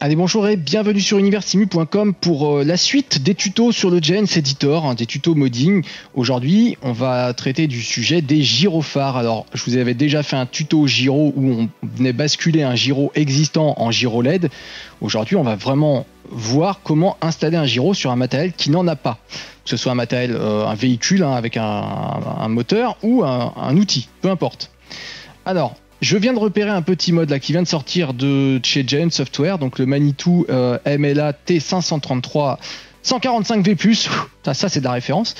Allez, bonjour et bienvenue sur universimu.com pour la suite des tutos sur le GENS Editor, des tutos modding. Aujourd'hui, on va traiter du sujet des gyrophares. Alors, je vous avais déjà fait un tuto gyro où on venait basculer un gyro existant en gyro LED. Aujourd'hui, on va vraiment voir comment installer un gyro sur un matériel qui n'en a pas. Que ce soit un matériel, un véhicule avec un moteur ou un outil, peu importe. Alors, je viens de repérer un petit mode là qui vient de sortir de chez Giant Software, donc le Manitou MLA T533 145V+, ça c'est de la référence,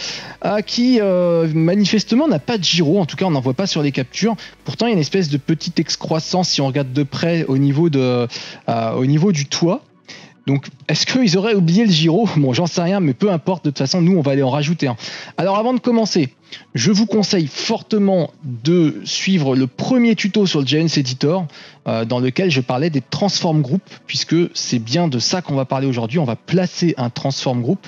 qui manifestement n'a pas de gyro, en tout cas on n'en voit pas sur les captures. Pourtant il y a une espèce de petite excroissance si on regarde de près au niveau du toit. Donc, est-ce qu'ils auraient oublié le gyro? Bon, j'en sais rien, mais peu importe, de toute façon, nous, on va aller en rajouter un. Alors, avant de commencer, je vous conseille fortement de suivre le premier tuto sur le GENS Editor, dans lequel je parlais des transform groups, puisque c'est bien de ça qu'on va parler aujourd'hui. On va placer un transform group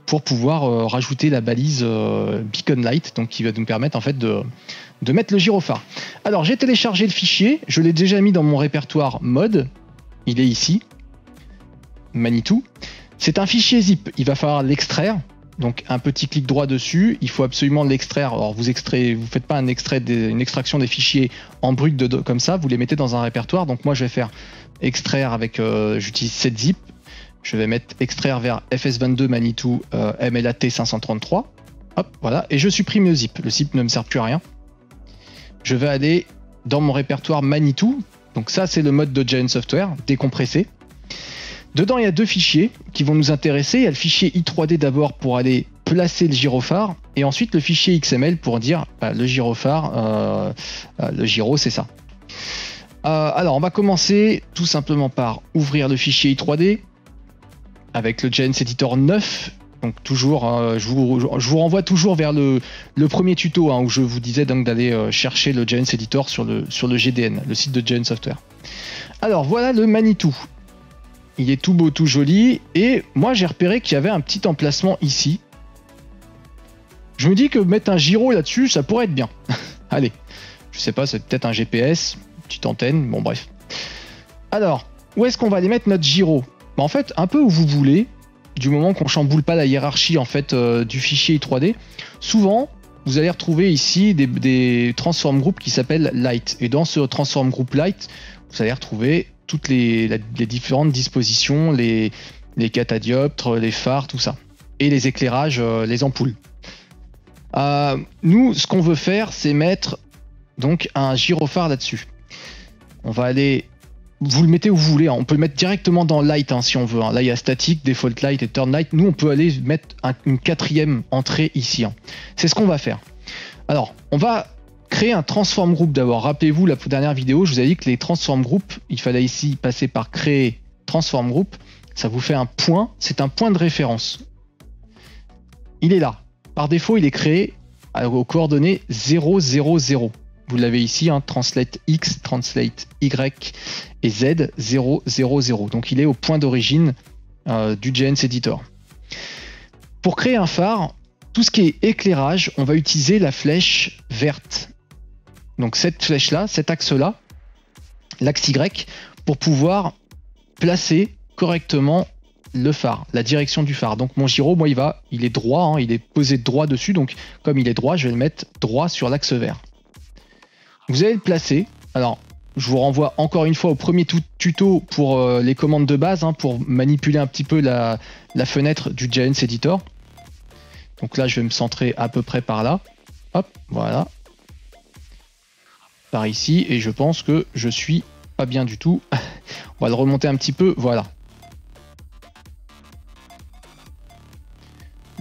pour pouvoir rajouter la balise Beacon Light, donc qui va nous permettre en fait de mettre le gyrophare. Alors, j'ai téléchargé le fichier, je l'ai déjà mis dans mon répertoire mod, il est ici. Manitou. C'est un fichier zip, il va falloir l'extraire. Donc un petit clic droit dessus, il faut absolument l'extraire. Alors vous faites pas une extraction des fichiers en brut comme ça, vous les mettez dans un répertoire. Donc moi je vais faire extraire avec, j'utilise cette zip. Je vais mettre extraire vers FS22 Manitou MLA T533. Hop, voilà, et je supprime le zip. Le zip ne me sert plus à rien. Je vais aller dans mon répertoire Manitou. Donc ça c'est le mode de Giant Software, décompressé. Dedans, il y a deux fichiers qui vont nous intéresser. Il y a le fichier i3D d'abord pour aller placer le gyrophare et ensuite le fichier XML pour dire le gyrophare, le gyro, c'est ça. Alors, on va commencer tout simplement par ouvrir le fichier i3D avec le GENS Editor 9. Donc toujours, je vous renvoie toujours vers le premier tuto où je vous disais donc d'aller chercher le GENS Editor sur le GDN, le site de Giant Software. Alors, voilà le Manitou. Il est tout beau, tout joli, et moi j'ai repéré qu'il y avait un petit emplacement ici. Je me dis que mettre un gyro là-dessus, ça pourrait être bien. Allez, je sais pas, c'est peut-être un GPS, une petite antenne, bon bref. Alors, où est-ce qu'on va aller mettre notre gyro? En fait, un peu où vous voulez, du moment qu'on chamboule pas la hiérarchie en fait du fichier i3D. Souvent, vous allez retrouver ici des transform groups qui s'appellent Light, et dans ce transform group Light, vous allez retrouver toutes les différentes dispositions, les catadioptres, les phares, tout ça. Et les éclairages, les ampoules. Nous, ce qu'on veut faire, c'est mettre donc un gyrophare là-dessus. On va aller... Vous le mettez où vous voulez, hein. On peut le mettre directement dans Light si on veut. Hein. Là, il y a Static, Default Light et Turn Light. Nous, on peut aller mettre une quatrième entrée ici. Hein. C'est ce qu'on va faire. Alors, on va... créer un transform group d'abord. Rappelez-vous la dernière vidéo, je vous ai dit que les transform group, il fallait ici passer par créer transform group. Ça vous fait un point, c'est un point de référence. Il est là. Par défaut, il est créé aux coordonnées 0, 0, 0. Vous l'avez ici, hein, translate X, translate Y et Z, 0, 0, 0. Donc il est au point d'origine du GENS Editor. Pour créer un phare, tout ce qui est éclairage, on va utiliser la flèche verte. Donc cette flèche-là, cet axe-là, l'axe Y, pour pouvoir placer correctement le phare, la direction du phare. Donc mon gyro, moi, il est droit, hein, il est posé droit dessus. Donc comme il est droit, je vais le mettre droit sur l'axe vert. Vous allez le placer. Alors, je vous renvoie encore une fois au premier tuto pour les commandes de base, hein, pour manipuler un petit peu la fenêtre du GENS Editor. Donc là, je vais me centrer à peu près par là. Hop, voilà. Par ici, et je pense que je suis pas bien du tout. On va le remonter un petit peu, voilà.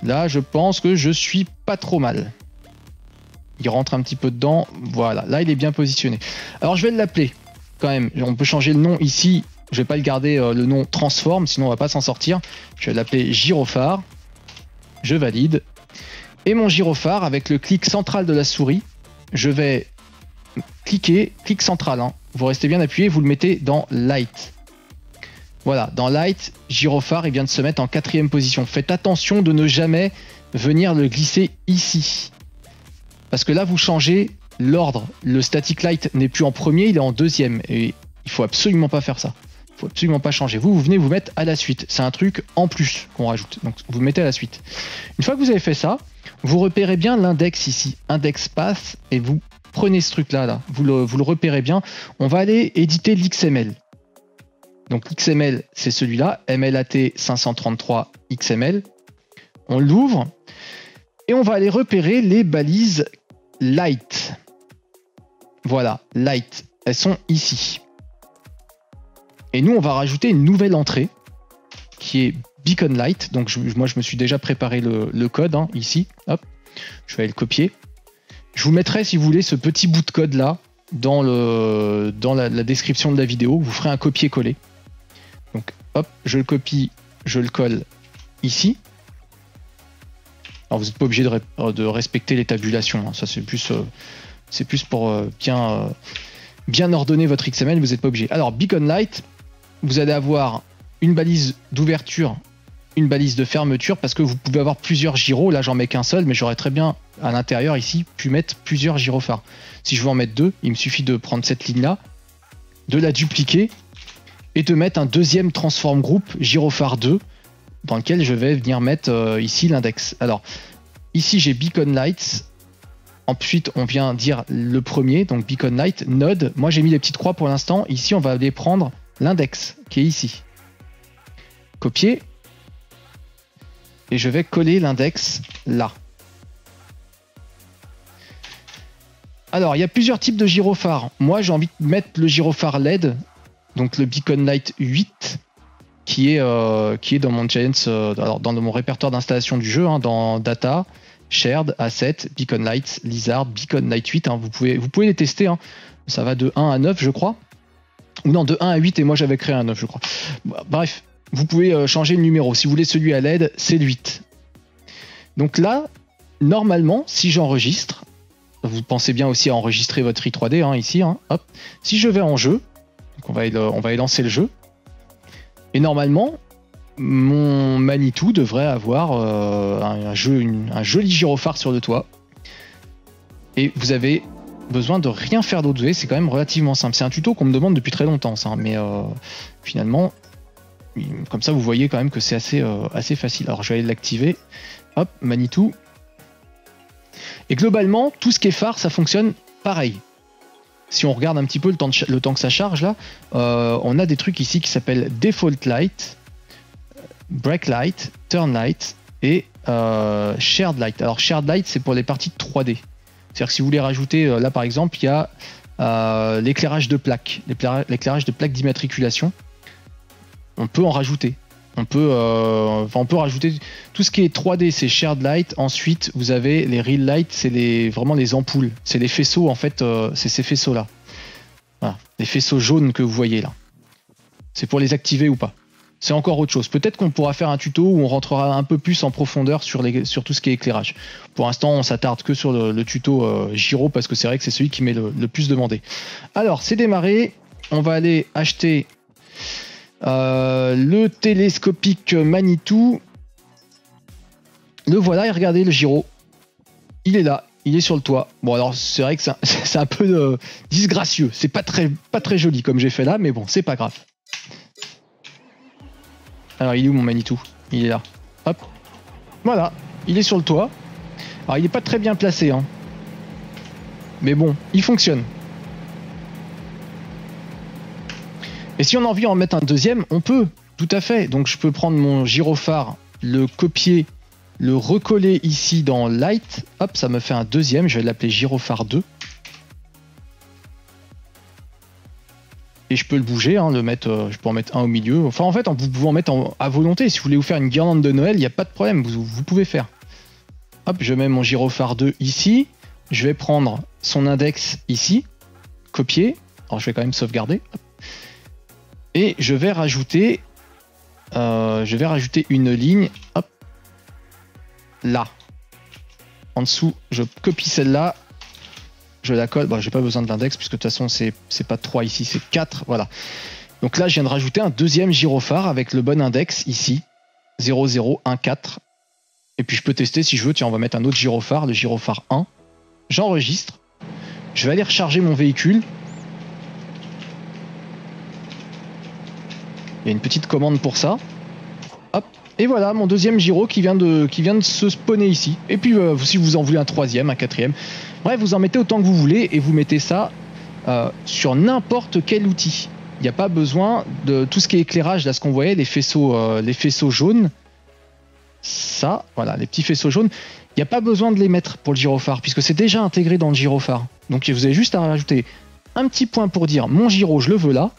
Là, je pense que je suis pas trop mal. Il rentre un petit peu dedans, voilà. Là, il est bien positionné. Alors, je vais l'appeler quand même. On peut changer le nom ici. Je vais pas le garder le nom Transform, sinon on va pas s'en sortir. Je vais l'appeler gyrophare. Je valide. Et mon gyrophare, avec le clic central de la souris, je vais cliquer, clic central, hein. Vous restez bien appuyé, vous le mettez dans Light. Voilà, dans Light, gyrophare, il vient de se mettre en 4e position. Faites attention de ne jamais venir le glisser ici. Parce que là, vous changez l'ordre. Le Static Light n'est plus en premier, il est en 2e. Et il faut absolument pas faire ça. Faut absolument pas changer. Vous venez vous mettre à la suite. C'est un truc en plus qu'on rajoute. Donc vous mettez à la suite. Une fois que vous avez fait ça, vous repérez bien l'index ici, index path, et vous prenez ce truc là, vous le repérez bien. On va aller éditer l'XML. Donc l'XML, c'est celui-là, MLAT 533 XML. On l'ouvre et on va aller repérer les balises light. Voilà, light. Elles sont ici. Et nous, on va rajouter une nouvelle entrée qui est beacon light. Donc moi, je me suis déjà préparé le code hein, ici. Hop, je vais aller le copier. Je vous mettrai, si vous voulez, ce petit bout de code là dans la description de la vidéo. Vous ferez un copier-coller. Donc hop, je le copie, je le colle ici. Alors vous n'êtes pas obligé de respecter les tabulations. Hein. Ça c'est plus pour bien ordonner votre XML. Vous n'êtes pas obligé. Alors beacon light, vous allez avoir une balise d'ouverture, une balise de fermeture parce que vous pouvez avoir plusieurs gyros. Là j'en mets qu'un seul, mais j'aurais très bien à l'intérieur ici pu mettre plusieurs gyrophares. Si je veux en mettre deux, il me suffit de prendre cette ligne là, de la dupliquer et de mettre un deuxième transform group gyrophare 2 dans lequel je vais venir mettre ici l'index. Alors ici j'ai beacon lights. Ensuite on vient dire le premier, donc beacon light node. Moi j'ai mis les petites croix pour l'instant. Ici on va aller prendre l'index qui est ici. Copier. Et je vais coller l'index là. Alors, il y a plusieurs types de gyrophares. Moi, j'ai envie de mettre le gyrophare LED, donc le Beacon Light 8, qui est dans mon Giants, dans mon répertoire d'installation du jeu, hein, dans Data, Shared, Asset, Beacon Lights, Lizard, Beacon Light 8. Hein, vous pouvez les tester. Hein. Ça va de 1 à 9, je crois. Ou non, de 1 à 8, et moi, j'avais créé un 9, je crois. Bref, vous pouvez changer le numéro. Si vous voulez celui à LED, c'est le 8. Donc là, normalement, si j'enregistre, vous pensez bien aussi à enregistrer votre i3D hein, ici. Hein, hop. Si je vais en jeu, donc on va y lancer le jeu. Et normalement, mon Manitou devrait avoir un joli gyrophare sur le toit. Et vous avez besoin de rien faire d'autre. C'est quand même relativement simple. C'est un tuto qu'on me demande depuis très longtemps, ça. Mais finalement, comme ça, vous voyez quand même que c'est assez facile. Alors, je vais aller l'activer. Hop, Manitou. Et globalement, tout ce qui est phare, ça fonctionne pareil. Si on regarde un petit peu le temps que ça charge, là, on a des trucs ici qui s'appellent Default Light, Break Light, Turn Light et Shared Light. Alors Shared Light, c'est pour les parties de 3D. C'est-à-dire que si vous voulez rajouter, là par exemple, il y a l'éclairage de plaques, l'éclairage de plaques d'immatriculation. On peut en rajouter. On peut rajouter tout ce qui est 3D, c'est Shared Light. Ensuite, vous avez les Real Light, c'est vraiment les ampoules. C'est les faisceaux, en fait, c'est ces faisceaux-là. Voilà, les faisceaux jaunes que vous voyez là. C'est pour les activer ou pas. C'est encore autre chose. Peut-être qu'on pourra faire un tuto où on rentrera un peu plus en profondeur sur tout ce qui est éclairage. Pour l'instant, on s'attarde que sur le tuto gyro parce que c'est vrai que c'est celui qui m'est le plus demandé. Alors, c'est démarré. On va aller acheter le télescopique Manitou. Le voilà et regardez le gyro. Il est là, il est sur le toit. Bon alors c'est vrai que c'est un peu disgracieux. C'est pas très joli comme j'ai fait là, mais bon c'est pas grave. Alors il est où mon Manitou? Il est là. Hop. Voilà, il est sur le toit. Alors il est pas très bien placé hein. Mais bon, il fonctionne. Et si on a envie d'en mettre un deuxième, on peut, tout à fait. Donc je peux prendre mon gyrophare, le copier, le recoller ici dans Light. Hop, ça me fait un deuxième. Je vais l'appeler gyrophare 2. Et je peux le bouger, hein, je peux en mettre un au milieu. Enfin, en fait, vous pouvez en mettre à volonté. Si vous voulez vous faire une guirlande de Noël, il n'y a pas de problème. Vous pouvez faire. Hop, je mets mon gyrophare 2 ici. Je vais prendre son index ici. Copier. Alors, je vais quand même sauvegarder. Hop. Et je vais rajouter une ligne, hop, là. En dessous, je copie celle-là, je la colle. Bon, j'ai pas besoin de l'index puisque de toute façon c'est pas 3 ici, c'est 4, voilà. Donc là, je viens de rajouter un deuxième gyrophare avec le bon index ici, 0014. Et puis je peux tester si je veux. Tiens, on va mettre un autre gyrophare, le gyrophare 1. J'enregistre. Je vais aller recharger mon véhicule. Il y a une petite commande pour ça. Hop. Et voilà mon deuxième gyro qui vient de se spawner ici. Et puis si vous en voulez un troisième, un quatrième, bref, vous en mettez autant que vous voulez et vous mettez ça sur n'importe quel outil. Il n'y a pas besoin de tout ce qui est éclairage, là ce qu'on voyait, les faisceaux jaunes. Ça, voilà, les petits faisceaux jaunes. Il n'y a pas besoin de les mettre pour le gyrophare puisque c'est déjà intégré dans le gyrophare. Donc vous avez juste à rajouter un petit point pour dire mon gyro je le veux là,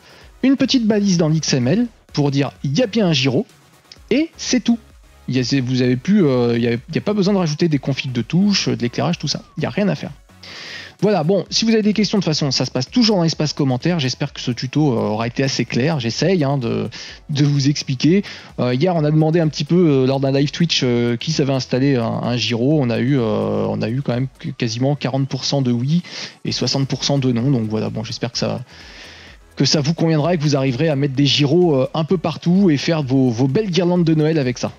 une petite balise dans l'XML pour dire il y a bien un gyro et c'est tout. Vous avez plus, il n'y a pas besoin de rajouter des configs de touches, de l'éclairage, tout ça. Il n'y a rien à faire. Voilà, bon, si vous avez des questions de toute façon, ça se passe toujours dans l'espace commentaire. J'espère que ce tuto aura été assez clair. J'essaye de vous expliquer. Hier, on a demandé un petit peu lors d'un live Twitch qui savait installer un gyro. On a eu quand même quasiment 40% de oui et 60% de non. Donc voilà, bon, j'espère que ça vous conviendra et que vous arriverez à mettre des gyros un peu partout et faire vos belles guirlandes de Noël avec ça.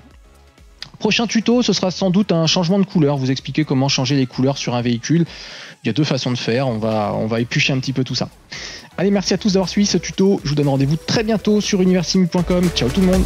Prochain tuto, ce sera sans doute un changement de couleur, vous expliquer comment changer les couleurs sur un véhicule. Il y a deux façons de faire, on va éplucher un petit peu tout ça. Allez, merci à tous d'avoir suivi ce tuto, je vous donne rendez-vous très bientôt sur universimu.com. Ciao tout le monde.